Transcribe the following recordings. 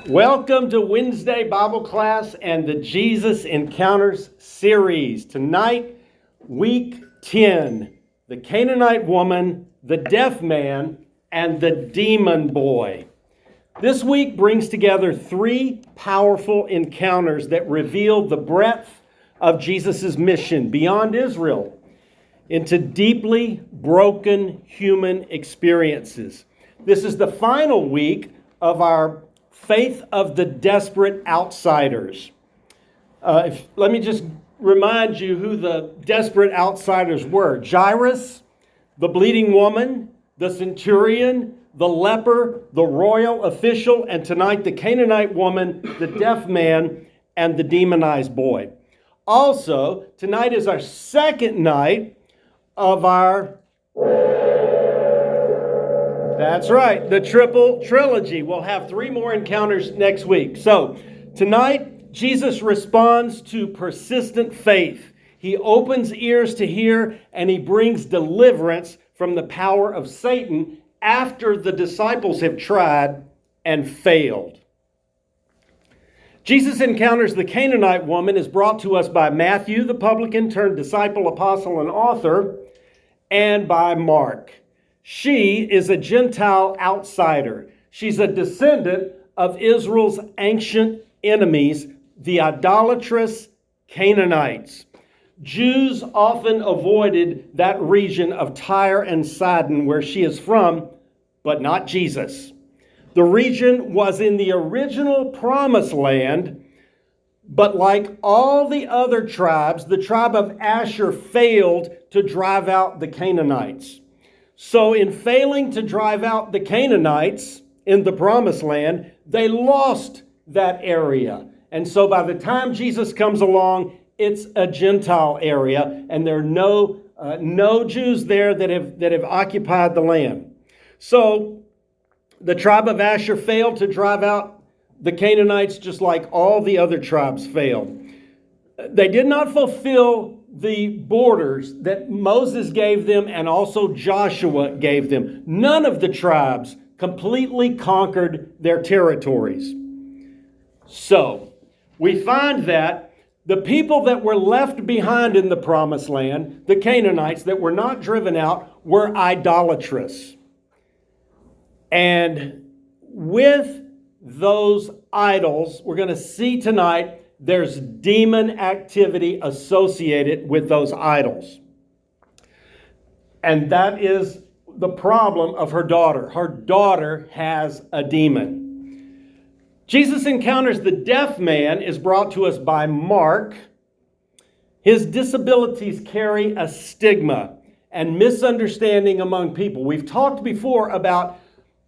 Welcome to Wednesday Bible class and the Jesus Encounters series. Tonight, week 10, the Canaanite woman, the deaf man, and the demon boy. This week brings together three powerful encounters that reveal the breadth of Jesus' mission beyond Israel into deeply broken human experiences. This is the final week of our Faith of the Desperate Outsiders. Let me just remind you who the desperate outsiders were. Jairus, the bleeding woman, the centurion, the leper, the royal official, and tonight the Canaanite woman, the deaf man, and the demonized boy. Also, tonight is our second night of our... That's right, the triple trilogy. We'll have three more encounters next week. So tonight, Jesus responds to persistent faith. He opens ears to hear, and he brings deliverance from the power of Satan after the disciples have tried and failed. Jesus encounters the Canaanite woman is brought to us by Matthew, the publican turned disciple, apostle, and author, and by Mark. She is a Gentile outsider. She's a descendant of Israel's ancient enemies, the idolatrous Canaanites. Jews often avoided that region of Tyre and Sidon where she is from, but not Jesus. The region was in the original Promised Land, but like all the other tribes, the tribe of Asher failed to drive out the Canaanites. So in failing to drive out the Canaanites in the Promised Land, they lost that area. And so by the time Jesus comes along, it's a Gentile area, and there are no Jews there that have occupied the land. So the tribe of Asher failed to drive out the Canaanites just like all the other tribes failed. They did not fulfill the borders that Moses gave them and also Joshua gave them. None of the tribes completely conquered their territories. So we find that the people that were left behind in the Promised Land, the Canaanites that were not driven out, were idolatrous. And with those idols, we're going to see tonight, there's demon activity associated with those idols. And that is the problem of her daughter. Her daughter has a demon. Jesus encounters the deaf man is brought to us by Mark. His disabilities carry a stigma and misunderstanding among people. We've talked before about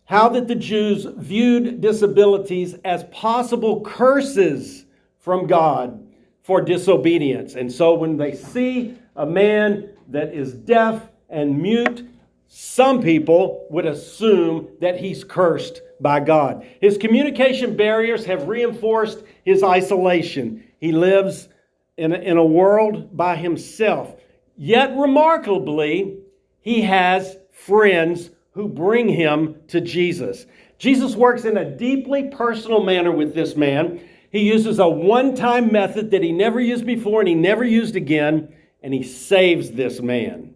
how that the Jews viewed disabilities as possible curses from God for disobedience. And so when they see a man that is deaf and mute, some people would assume that he's cursed by God. His communication barriers have reinforced his isolation. He lives in a world by himself. Yet remarkably, he has friends who bring him to Jesus. Jesus works in a deeply personal manner with this man. He uses a one-time method that he never used before and he never used again, and he saves this man.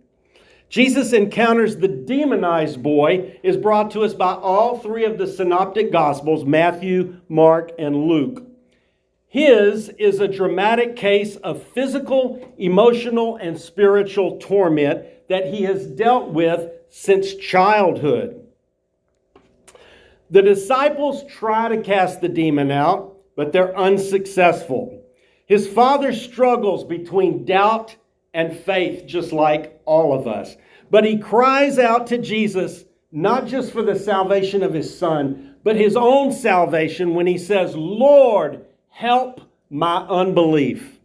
Jesus encounters the demonized boy is brought to us by all three of the synoptic gospels, Matthew, Mark, and Luke. His is a dramatic case of physical, emotional, and spiritual torment that he has dealt with since childhood. The disciples try to cast the demon out, but they're unsuccessful. His father struggles between doubt and faith, just like all of us. But he cries out to Jesus, not just for the salvation of his son, but his own salvation when he says, "Lord, help my unbelief."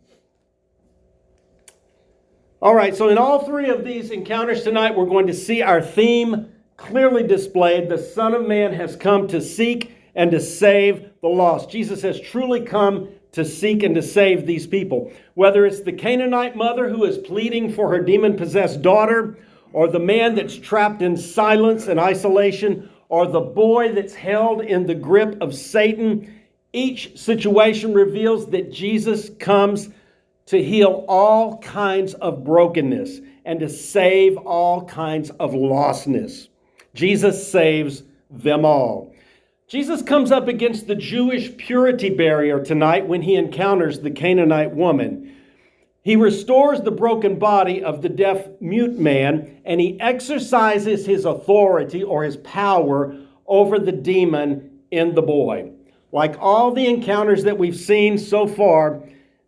All right, so in all three of these encounters tonight, we're going to see our theme clearly displayed. The Son of Man has come to seek and to save the lost. Jesus has truly come to seek and to save these people. Whether it's the Canaanite mother who is pleading for her demon-possessed daughter, or the man that's trapped in silence and isolation, or the boy that's held in the grip of Satan, each situation reveals that Jesus comes to heal all kinds of brokenness and to save all kinds of lostness. Jesus saves them all. Jesus comes up against the Jewish purity barrier tonight when he encounters the Canaanite woman. He restores the broken body of the deaf mute man, and he exercises his authority or his power over the demon in the boy. Like all the encounters that we've seen so far,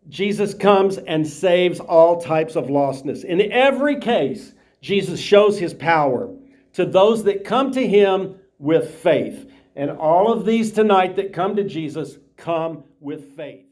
Jesus comes and saves all types of lostness. In every case, Jesus shows his power to those that come to him with faith. And all of these tonight that come to Jesus come with faith.